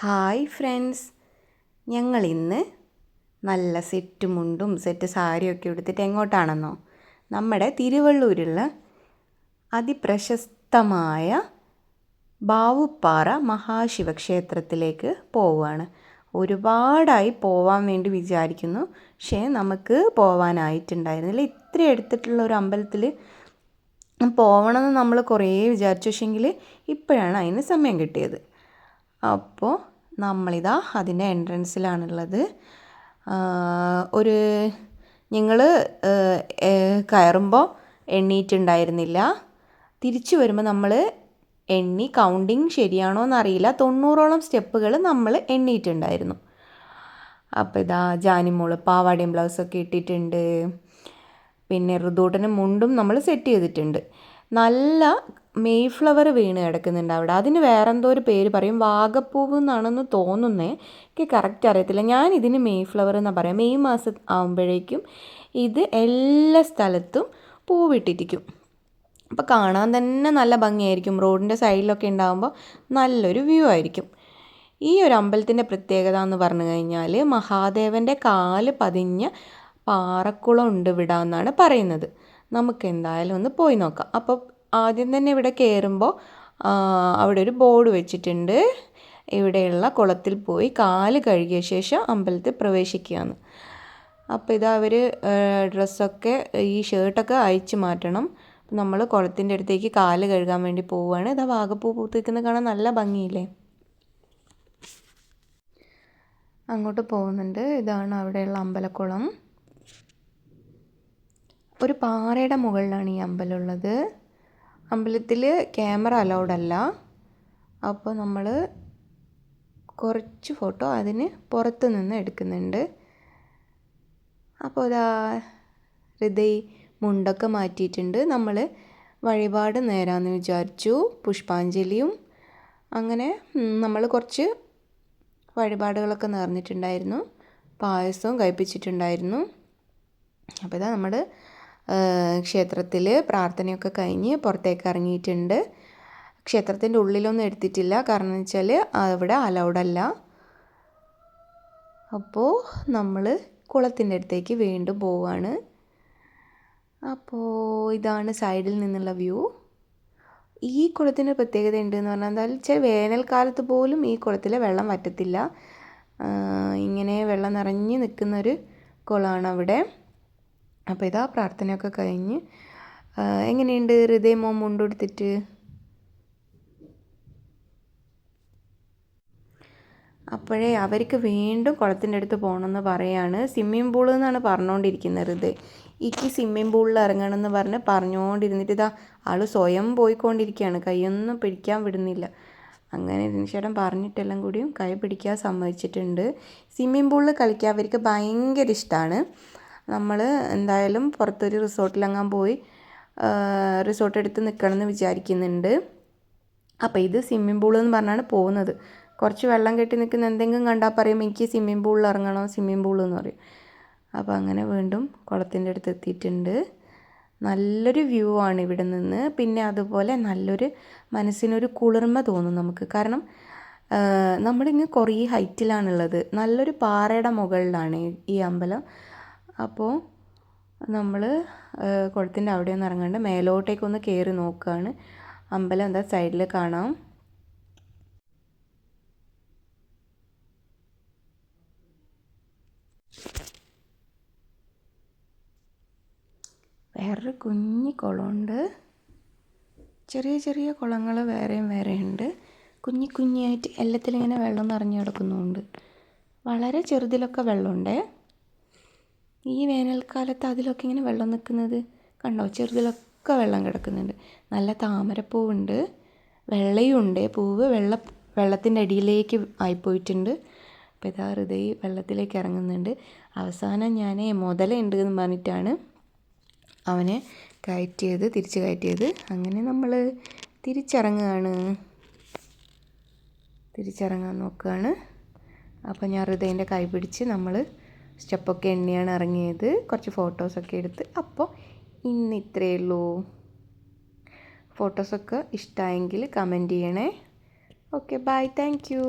Hi friends, ഞങ്ങളിന്ന് നല്ല set മുണ്ടും സെറ്റ് സാരിയൊക്കെ എടുത്തിട്ട് എങ്ങോട്ടാണെന്നോ നമ്മുടെ തിരുവള്ളൂരുള്ള അതിപ്രശസ്തമായ ബാവുപ്പാറ മഹാശിവക്ഷേത്രത്തിലേക്ക് പോവുകയാണ്. ഒരുപാടായി പോവാൻ വേണ്ടി വിചാരിക്കുന്നു, പക്ഷേ നമുക്ക് പോവാനായിട്ടുണ്ടായിരുന്നില്ല. ഇത്ര എടുത്തിട്ടുള്ള ഒരു അമ്പലത്തിൽ പോകണമെന്ന് നമ്മൾ കുറേ വിചാരിച്ചു, പക്ഷേങ്കിൽ ഇപ്പോഴാണ് അതിന് സമയം കിട്ടിയത്. അപ്പോൾ നമ്മളിതാ അതിൻ്റെ എൻട്രൻസിലാണുള്ളത്. ഞങ്ങൾ കയറുമ്പോൾ എണ്ണിയിട്ടുണ്ടായിരുന്നില്ല. തിരിച്ചു വരുമ്പോൾ നമ്മൾ എണ്ണി, കൗണ്ടിങ് ശരിയാണോ എന്നറിയില്ല, 90ഓളം സ്റ്റെപ്പുകൾ നമ്മൾ എണ്ണിയിട്ടുണ്ടായിരുന്നു. അപ്പോൾ ഇതാ ജാനിമോള് പാവാടയും ബ്ലൗസൊക്കെ ഇട്ടിട്ടുണ്ട്. പിന്നെ ഋതൂട്ടന് മുണ്ടും നമ്മൾ സെറ്റ് ചെയ്തിട്ടുണ്ട്. നല്ല മെയ്ഫ്ലവർ വീണ് കിടക്കുന്നുണ്ട് അവിടെ. അതിന് വേറെന്തോ ഒരു പേര് പറയും, വാഗപ്പൂവ് എന്നാണെന്ന് തോന്നുന്നേ, എനിക്ക് കറക്റ്റ് അറിയത്തില്ല. ഞാൻ ഇതിന് മെയ്ഫ്ലവർ എന്നാണ് പറയാം. മെയ് മാസം ആകുമ്പോഴേക്കും ഇത് എല്ലാ സ്ഥലത്തും പൂവിട്ടിരിക്കും. അപ്പോൾ കാണാൻ തന്നെ നല്ല ഭംഗിയായിരിക്കും. റോഡിൻ്റെ സൈഡിലൊക്കെ ഉണ്ടാകുമ്പോൾ നല്ലൊരു വ്യൂ ആയിരിക്കും. ഈ ഒരു അമ്പലത്തിൻ്റെ പ്രത്യേകത എന്ന് പറഞ്ഞു കഴിഞ്ഞാൽ മഹാദേവൻ്റെ കാല് പതിഞ്ഞ പാറക്കുളം ഉണ്ട് ഇവിടെ എന്നാണ് പറയുന്നത്. നമുക്ക് എന്തായാലും ഒന്ന് പോയി നോക്കാം. അപ്പോൾ ആദ്യം തന്നെ ഇവിടെ കയറുമ്പോൾ അവിടെ ഒരു ബോർഡ് വെച്ചിട്ടുണ്ട്, ഇവിടെയുള്ള കുളത്തിൽ പോയി കാല് കഴുകിയ ശേഷം അമ്പലത്തിൽ പ്രവേശിക്കുകയാണ്. അപ്പോൾ ഇതാ അവർ ഡ്രസ്സൊക്കെ, ഈ ഷർട്ടൊക്കെ അയച്ചു മാറ്റണം. നമ്മൾ കുളത്തിൻ്റെ അടുത്തേക്ക് കാല് കഴുകാൻ വേണ്ടി പോവുകയാണ്. ഇതാ വാഗപ്പൂ പൂത്തിരിക്കുന്നത് കാണാൻ നല്ല ഭംഗിയില്ലേ. അങ്ങോട്ട് പോകുന്നുണ്ട്. ഇതാണ് അവിടെയുള്ള അമ്പലക്കുളം. ഒരു പാറയുടെ മുകളിലാണ് ഈ അമ്പലമുള്ളത്. അമ്പലത്തിൽ ക്യാമറ അലൗഡ് അല്ല. അപ്പോൾ നമ്മൾ കുറച്ച് ഫോട്ടോ അതിന് പുറത്ത് നിന്ന് എടുക്കുന്നുണ്ട്. അപ്പോൾ ഇതാ ഹൃദയ് മുണ്ടൊക്കെ മാറ്റിയിട്ടുണ്ട്. നമ്മൾ വഴിപാട് നേരാമെന്ന് വിചാരിച്ചു, പുഷ്പാഞ്ജലിയും അങ്ങനെ നമ്മൾ കുറച്ച് വഴിപാടുകളൊക്കെ നേർന്നിട്ടുണ്ടായിരുന്നു. പായസവും കഴിപ്പിച്ചിട്ടുണ്ടായിരുന്നു. അപ്പോൾ ഇതാ നമ്മൾ ക്ഷേത്രത്തിൽ പ്രാർത്ഥനയൊക്കെ കഴിഞ്ഞ് പുറത്തേക്ക് ഇറങ്ങിയിട്ടുണ്ട്. ക്ഷേത്രത്തിൻ്റെ ഉള്ളിലൊന്നും എടുത്തിട്ടില്ല, കാരണം എന്ന് വെച്ചാൽ അവിടെ അലൗഡല്ല. അപ്പോൾ നമ്മൾ കുളത്തിൻ്റെ അടുത്തേക്ക് വീണ്ടും പോവുകയാണ്. അപ്പോൾ ഇതാണ് സൈഡിൽ നിന്നുള്ള വ്യൂ. ഈ കുളത്തിൻ്റെ പ്രത്യേകത ഉണ്ടെന്ന് പറഞ്ഞാൽ എന്താ വെച്ചാൽ വേനൽക്കാലത്ത് പോലും ഈ കുളത്തിലെ വെള്ളം വറ്റത്തില്ല. ഇങ്ങനെ വെള്ളം നിറഞ്ഞ് നിൽക്കുന്നൊരു കുളമാണ് അവിടെ. അപ്പോൾ ഇതാ പ്രാർത്ഥനയൊക്കെ കഴിഞ്ഞ്. എങ്ങനെയുണ്ട് ഹൃദയമോ മുണ്ടെടുത്തിട്ട്? അപ്പോഴേ അവർക്ക് വീണ്ടും കുളത്തിൻ്റെ അടുത്ത് പോകണമെന്ന് പറയാണ്. സ്വിമ്മിംഗ് പൂൾ എന്നാണ് പറഞ്ഞുകൊണ്ടിരിക്കുന്നത് ഹൃദയ്. എനിക്ക് സ്വിമ്മിംഗ് പൂളിൽ ഇറങ്ങണമെന്ന് പറഞ്ഞുകൊണ്ടിരുന്നിട്ട് ഇതാ ആൾ സ്വയം പോയിക്കൊണ്ടിരിക്കുകയാണ്. കൈയൊന്നും പിടിക്കാൻ വിടുന്നില്ല. അങ്ങനെ ചേട്ടൻ പറഞ്ഞിട്ടെല്ലാം കൂടിയും കൈ പിടിക്കാൻ സമ്മതിച്ചിട്ടുണ്ട്. സ്വിമ്മിംഗ് പൂളിൽ കളിക്കാൻ അവർക്ക് ഭയങ്കര ഇഷ്ടമാണ്. നമ്മൾ എന്തായാലും പുറത്തൊരു റിസോർട്ടിലെങ്ങാൻ പോയി റിസോർട്ട് എടുത്ത് നിൽക്കണമെന്ന് വിചാരിക്കുന്നുണ്ട്. അപ്പോൾ ഇത് സ്വിമ്മിംഗ് പൂൾ എന്ന് പറഞ്ഞാണ് പോകുന്നത്. കുറച്ച് വെള്ളം കെട്ടി നിൽക്കുന്ന എന്തെങ്കിലും കണ്ടാൽ പറയും എനിക്ക് സ്വിമ്മിംഗ് പൂളിൽ ഇറങ്ങണം, സ്വിമ്മിംഗ് പൂൾ എന്ന് പറയും. അപ്പോൾ അങ്ങനെ വീണ്ടും കുളത്തിൻ്റെ അടുത്ത് എത്തിയിട്ടുണ്ട്. നല്ലൊരു വ്യൂ ആണ് ഇവിടെ നിന്ന്. പിന്നെ അതുപോലെ നല്ലൊരു മനസ്സിനൊരു കുളിർമ തോന്നും നമുക്ക്. കാരണം നമ്മളിങ്ങ് കുറേ ഹൈറ്റിലാണുള്ളത്. നല്ലൊരു പാറയുടെ മുകളിലാണ് ഈ അമ്പലം. അപ്പോൾ നമ്മൾ കുളത്തിൻ്റെ അവിടെ ഒന്ന് ഇറങ്ങാണ്ട് മേലോട്ടേക്കൊന്ന് കയറി നോക്കുകയാണ്. അമ്പലം എന്താ സൈഡിൽ കാണാം. വേറൊരു കുഞ്ഞി കുളമുണ്ട്. ചെറിയ ചെറിയ കുളങ്ങൾ വേറെയും വേറെയുണ്ട്. കുഞ്ഞിയായിട്ട് എല്ലാത്തിലും ഇങ്ങനെ വെള്ളം നിറഞ്ഞു കിടക്കുന്നുണ്ട്. വളരെ ചെറുതിലൊക്കെ വെള്ളമുണ്ട്. ഈ വേനൽക്കാലത്ത് അതിലൊക്കെ ഇങ്ങനെ വെള്ളം നിൽക്കുന്നത് കണ്ടോ, ചെറുതിലൊക്കെ വെള്ളം കിടക്കുന്നുണ്ട്. നല്ല താമരപ്പൂവുണ്ട്, വെള്ളയുണ്ട്. പൂവ് വെള്ളത്തിൻ്റെ അടിയിലേക്ക് ആയിപ്പോയിട്ടുണ്ട്. അപ്പോൾ ഇതാ ഹൃദയ് വെള്ളത്തിലേക്ക് ഇറങ്ങുന്നുണ്ട്. അവസാനം ഞാൻ മുതലുണ്ട് എന്ന് പറഞ്ഞിട്ടാണ് അവനെ തിരിച്ച് കയറ്റിയത്. അങ്ങനെ നമ്മൾ തിരിച്ചിറങ്ങാൻ നോക്കുകയാണ്. അപ്പോൾ ഞാൻ ഹൃദയൻ്റെ കൈ പിടിച്ച് നമ്മൾ സ്റ്റെപ്പൊക്കെ എണ്ണിയാണ് ഇറങ്ങിയത്. കുറച്ച് ഫോട്ടോസൊക്കെ എടുത്ത്. അപ്പോൾ ഇന്ന് ഇത്രയേ ഉള്ളൂ. ഫോട്ടോസൊക്കെ ഇഷ്ടമായെങ്കിൽ കമൻറ്റ് ചെയ്യണേ. Okay, bye, thank U.